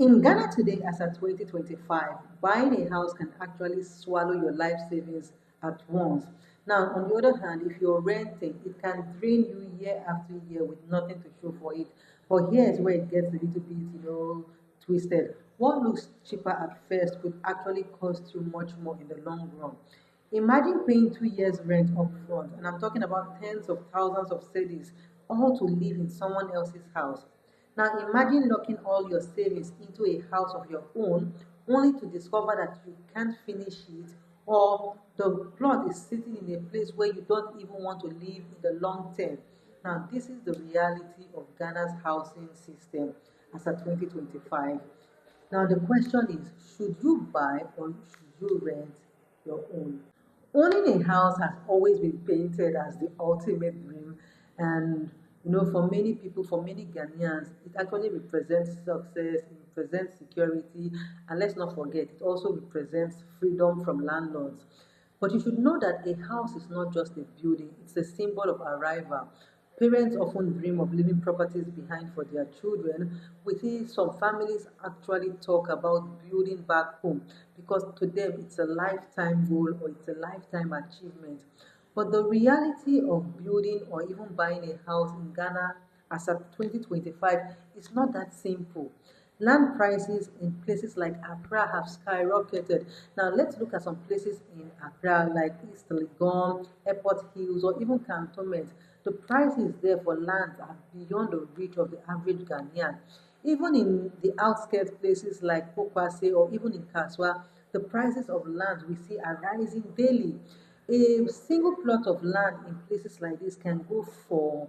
In Ghana today, as at 2025, buying a house can actually swallow your life savings at once. Now, on the other hand, if you're renting, it can drain you year after year with nothing to show for it. But here's where it gets a little bit, twisted. What looks cheaper at first could actually cost you much more in the long run. Imagine paying 2 years rent upfront, and I'm talking about tens of thousands of cedis, all to live in someone else's house. Now imagine locking all your savings into a house of your own only to discover that you can't finish it, or the plot is sitting in a place where you don't even want to live in the long term. Now this is the reality of Ghana's housing system as of 2025. Now the question is, should you buy or should you rent your own? Owning a house has always been painted as the ultimate dream, and for many people, for many Ghanaians, it actually represents success, it represents security, and let's not forget, it also represents freedom from landlords. But you should know that a house is not just a building, it's a symbol of arrival. Parents often dream of leaving properties behind for their children. We see some families actually talk about building back home because to them it's a lifetime goal or it's a lifetime achievement. But the reality of building or even buying a house in Ghana as of 2025 is not that simple. Land prices in places like Accra have skyrocketed. Now let's look at some places in Accra like East Legon, Airport Hills, or even Cantonment. The prices there for lands are beyond the reach of the average Ghanaian. Even in the outskirts places like Pokwase or even in Kaswa, the prices of land we see are rising daily. A single plot of land in places like this can go for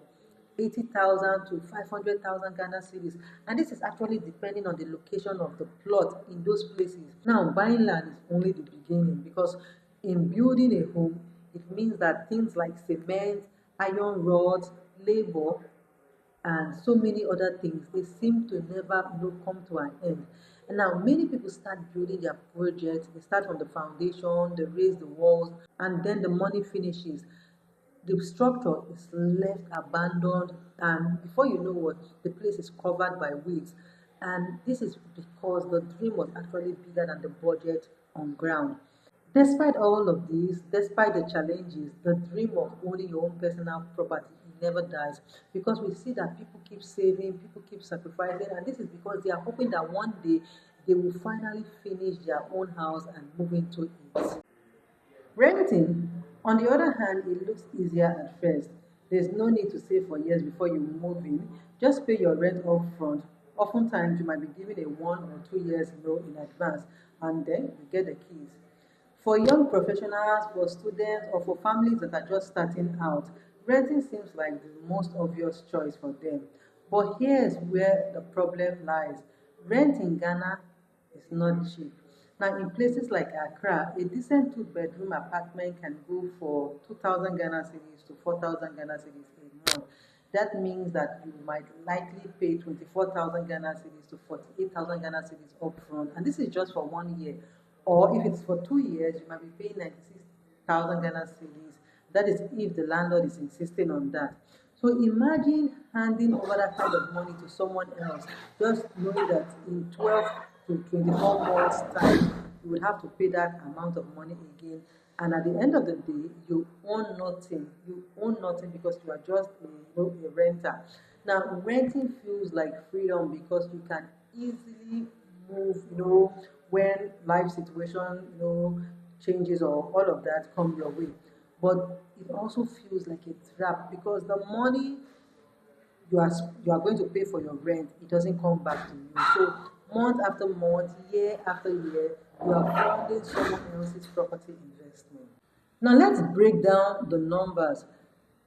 80,000 to 500,000 Ghana cedis, and this is actually depending on the location of the plot in those places. Now, buying land is only the beginning because in building a home, it means that things like cement, iron rods, labor, and so many other things, they seem to never come to an end. And now many people start building their projects, they start from the foundation, they raise the walls, and then the money finishes. The structure is left abandoned, and before you know what, the place is covered by weeds. And this is because the dream was actually bigger than the budget on ground. Despite all of these, despite the challenges, the dream of owning your own personal property never dies because we see that people keep saving, people keep sacrificing, and this is because they are hoping that one day they will finally finish their own house and move into it. Renting, on the other hand, it looks easier at first. There's no need to save for years before you move in. Just pay your rent up front. Oftentimes, you might be given a 1 or 2 years loan in advance, and then you get the keys. For young professionals, for students, or for families that are just starting out, renting seems like the most obvious choice for them. But here's where the problem lies. Rent in Ghana is not cheap. Now, in places like Accra, a decent two-bedroom apartment can go for 2,000 Ghana cedis to 4,000 Ghana cedis a month. That means that you might likely pay 24,000 Ghana cedis to 48,000 Ghana cedis upfront, and this is just for 1 year. Or if it's for 2 years, you might be paying 96,000 Ghana cedis. That is if the landlord is insisting on that. So imagine handing over that kind of money to someone else, just knowing that in 12 to 24 months' time, you will have to pay that amount of money again. And at the end of the day, you own nothing. You own nothing because you are just a renter. Now, renting feels like freedom because you can easily move, when life situation, changes or all of that come your way. But it also feels like a trap because the money you are going to pay for your rent, it doesn't come back to you. So month after month, year after year, you are funding someone else's property investment. Now let's break down the numbers.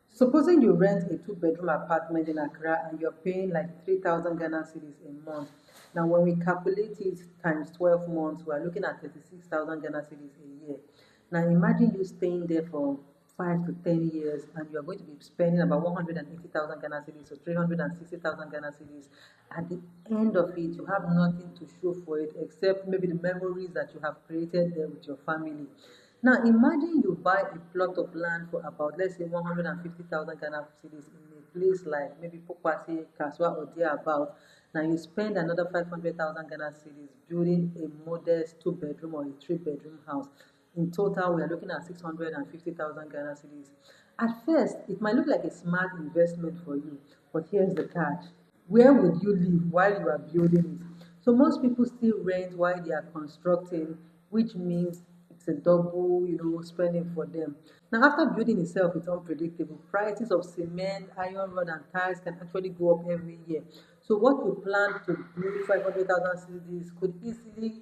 Supposing you rent a two-bedroom apartment in Accra and you're paying like 3,000 Ghana cedis a month. Now when we calculate it times 12 months, we're looking at 36,000 Ghana cedis a year. Now imagine you staying there for 5 to 10 years and you're going to be spending about 180,000 Ghana cedis or 360,000 Ghana cedis. At the end of it, you have nothing to show for it except maybe the memories that you have created there with your family. Now imagine you buy a plot of land for about, let's say, 150,000 Ghana cedis in a place like maybe Pokwase, Kaswa, or thereabout. Now you spend another 500,000 Ghana cedis building a modest 2 bedroom or a 3 bedroom house. In total, we are looking at 650,000 Ghana cedis. At first, it might look like a smart investment for you, but here's the catch. Where would you live while you are building it? So most people still rent while they are constructing, which means it's a double, spending for them. Now, after building itself, it's unpredictable. Prices of cement, iron rod, and tiles can actually go up every year. So what you plan to build 500,000 cedis could easily,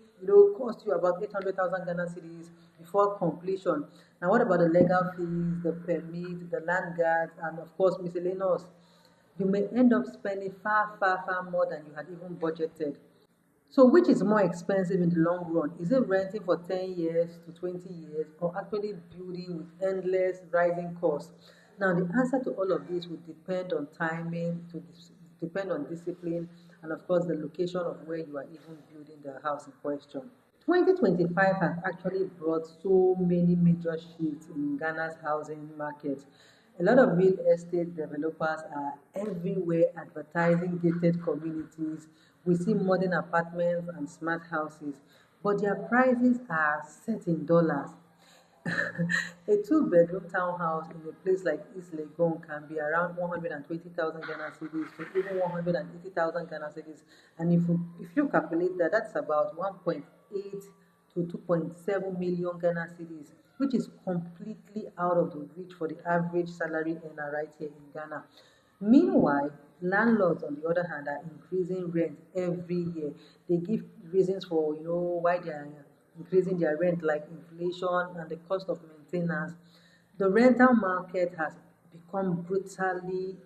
cost you about 800,000 Ghana cedis before completion. Now, what about the legal fees, the permit, the land guards, and of course, miscellaneous? You may end up spending far, far, far more than you had even budgeted. So which is more expensive in the long run? Is it renting for 10 years to 20 years or actually building with endless rising costs? Now the answer to all of this would depend on timing, depend on discipline, and of course the location of where you are even building the house in question. 2025 has actually brought so many major shifts in Ghana's housing market. A lot of real estate developers are everywhere advertising gated communities. We see modern apartments and smart houses, but their prices are set in dollars. A 2 bedroom townhouse in a place like East Legon can be around 120,000 Ghana cedis to even 180,000 Ghana cedis. And if you calculate that, that's about 1.8 to 2.7 million Ghana cedis, which is completely out of the reach for the average salary earner right here in Ghana. Meanwhile, landlords, on the other hand, are increasing rent every year. They give reasons for why they are increasing their rent, like inflation and the cost of maintenance. The rental market has become brutally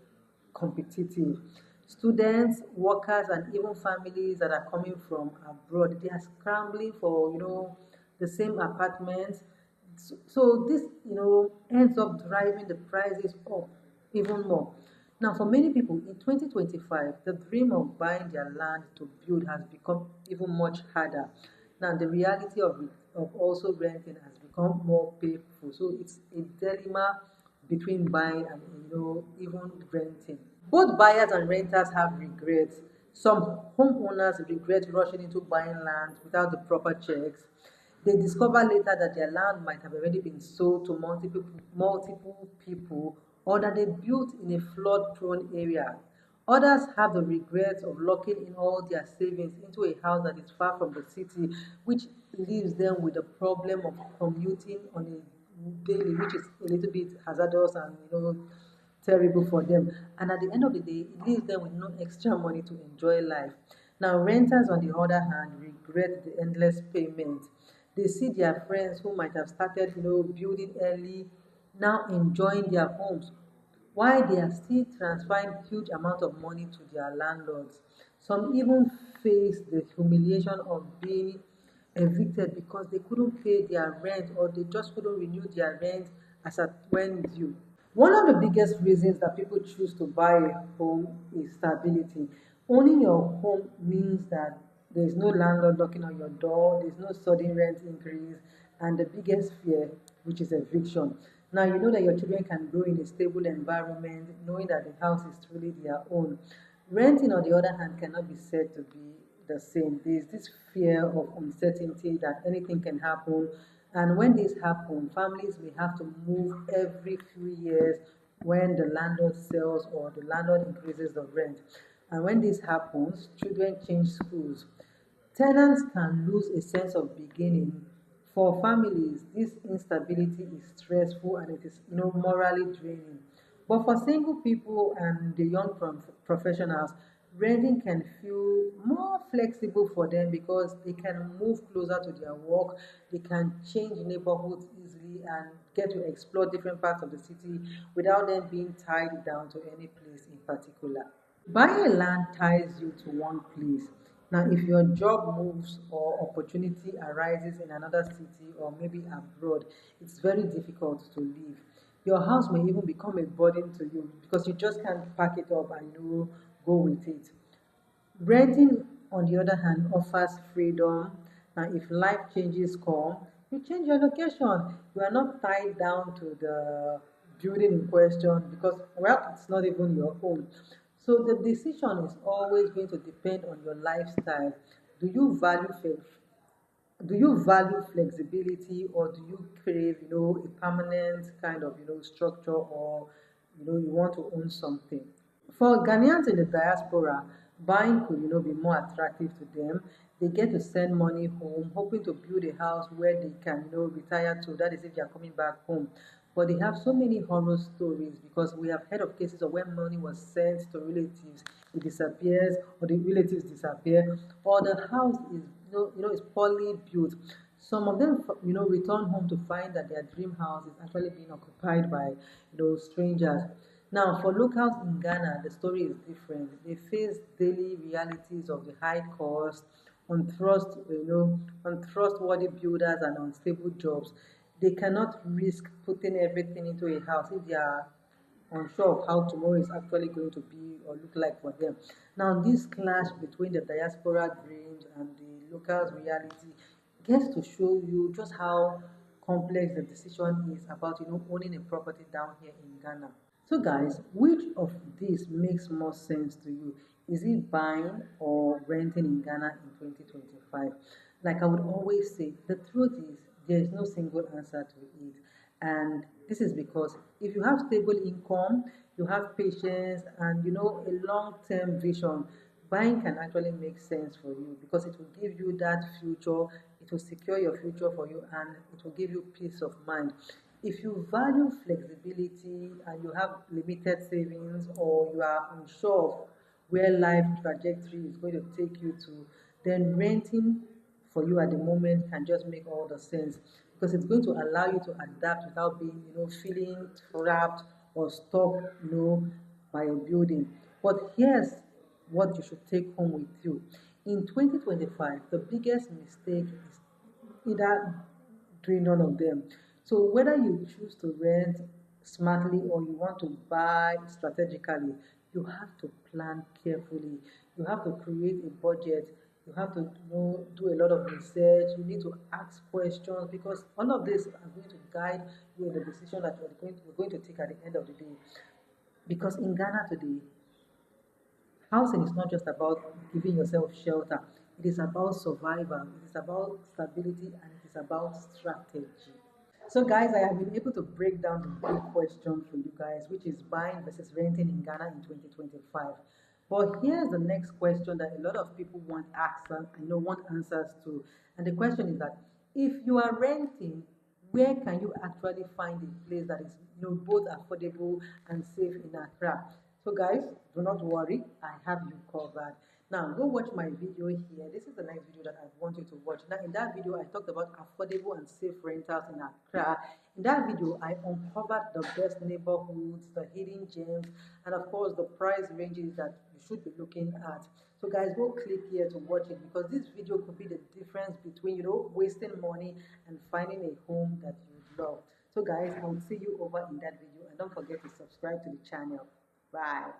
competitive. Students, workers, and even families that are coming from abroad, they are scrambling for the same apartments. So this ends up driving the prices up even more. Now, for many people in 2025, the dream of buying their land to build has become even much harder. Now, the reality of also renting has become more painful. So it's a dilemma between buying and even renting. Both buyers and renters have regrets. Some homeowners regret rushing into buying land without the proper checks. They discover later that their land might have already been sold to multiple people, or that they built in a flood-prone area. Others have the regret of locking in all their savings into a house that is far from the city, which leaves them with the problem of commuting on a daily, which is a little bit hazardous and terrible for them. And at the end of the day, it leaves them with no extra money to enjoy life. Now, renters, on the other hand, regret the endless payments. They see their friends who might have started, building early, now enjoying their homes, while they are still transferring huge amount of money to their landlords. Some even face the humiliation of being evicted because they couldn't pay their rent, or they just couldn't renew their rent as at when due. One of the biggest reasons that people choose to buy a home is stability. Owning your home means that there is no landlord knocking on your door, there's no sudden rent increase, and the biggest fear, which is eviction. Now you know that your children can grow in a stable environment, knowing that the house is truly their own. Renting, on the other hand, cannot be said to be the same. There is this fear of uncertainty that anything can happen, and when this happens, families may have to move every few years when the landlord sells or the landlord increases the rent. And when this happens, children change schools. Tenants can lose a sense of beginning. For families, this instability is stressful and it is morally draining. But for single people and the young professionals, renting can feel more flexible for them because they can move closer to their work, they can change neighborhoods easily and get to explore different parts of the city without them being tied down to any place in particular. Buying a land ties you to one place. Now, if your job moves or opportunity arises in another city or maybe abroad, it's very difficult to leave. Your house may even become a burden to you because you just can't pack it up and go with it. Renting, on the other hand, offers freedom. Now, if life changes come, you change your location. You are not tied down to the building in question because, well, it's not even your home. So the decision is always going to depend on your lifestyle. Do you value flexibility, or do you crave, a permanent kind of, structure, or, you want to own something? For Ghanaians in the diaspora, buying could, be more attractive to them. They get to send money home, hoping to build a house where they can, retire to. That is if they are coming back home. But they have so many horror stories, because we have heard of cases of when money was sent to relatives, it disappears, or the relatives disappear, or the house is, is poorly built. Some of them, return home to find that their dream house is actually being occupied by, strangers. Now, for locals in Ghana, the story is different. They face daily realities of the high cost, untrustworthy builders, and unstable jobs. They cannot risk putting everything into a house if they are unsure of how tomorrow is actually going to be or look like for them. Now, this clash between the diaspora dreams and the locals' reality gets to show you just how complex the decision is about, owning a property down here in Ghana. So guys, which of these makes more sense to you? Is it buying or renting in Ghana in 2025? Like I would always say, the truth is there is no single answer to it. And this is because if you have stable income, you have patience, and a long-term vision, buying can actually make sense for you, because it will give you that future, it will secure your future for you, and it will give you peace of mind. If you value flexibility and you have limited savings, or you are unsure of where life trajectory is going to take you to, then renting for you at the moment can just make all the sense, because it's going to allow you to adapt without being, feeling trapped or stuck, by a building. But here's what you should take home with you. In 2025, the biggest mistake is either doing none of them. So whether you choose to rent smartly or you want to buy strategically, you have to plan carefully. You have to create a budget. You have to, do a lot of research. You need to ask questions, because all of this are going to guide you in the decision that you're going to take at the end of the day. Because in Ghana today, housing is not just about giving yourself shelter. It is about survival. It is about stability, and it is about strategy. So, guys, I have been able to break down the big question for you guys, which is buying versus renting in Ghana in 2025. But here's the next question that a lot of people want answers to. And the question is that if you are renting, where can you actually find a place that is, both affordable and safe in Accra? So, guys, do not worry, I have you covered. Now, go watch my video here. This is the next video that I want you to watch. Now, in that video, I talked about affordable and safe rentals in Accra. In that video, I uncovered the best neighborhoods, the hidden gems, and of course, the price ranges that you should be looking at. So, guys, go click here to watch it, because this video could be the difference between, wasting money and finding a home that you love. So, guys, I will see you over in that video, and don't forget to subscribe to the channel. Bye.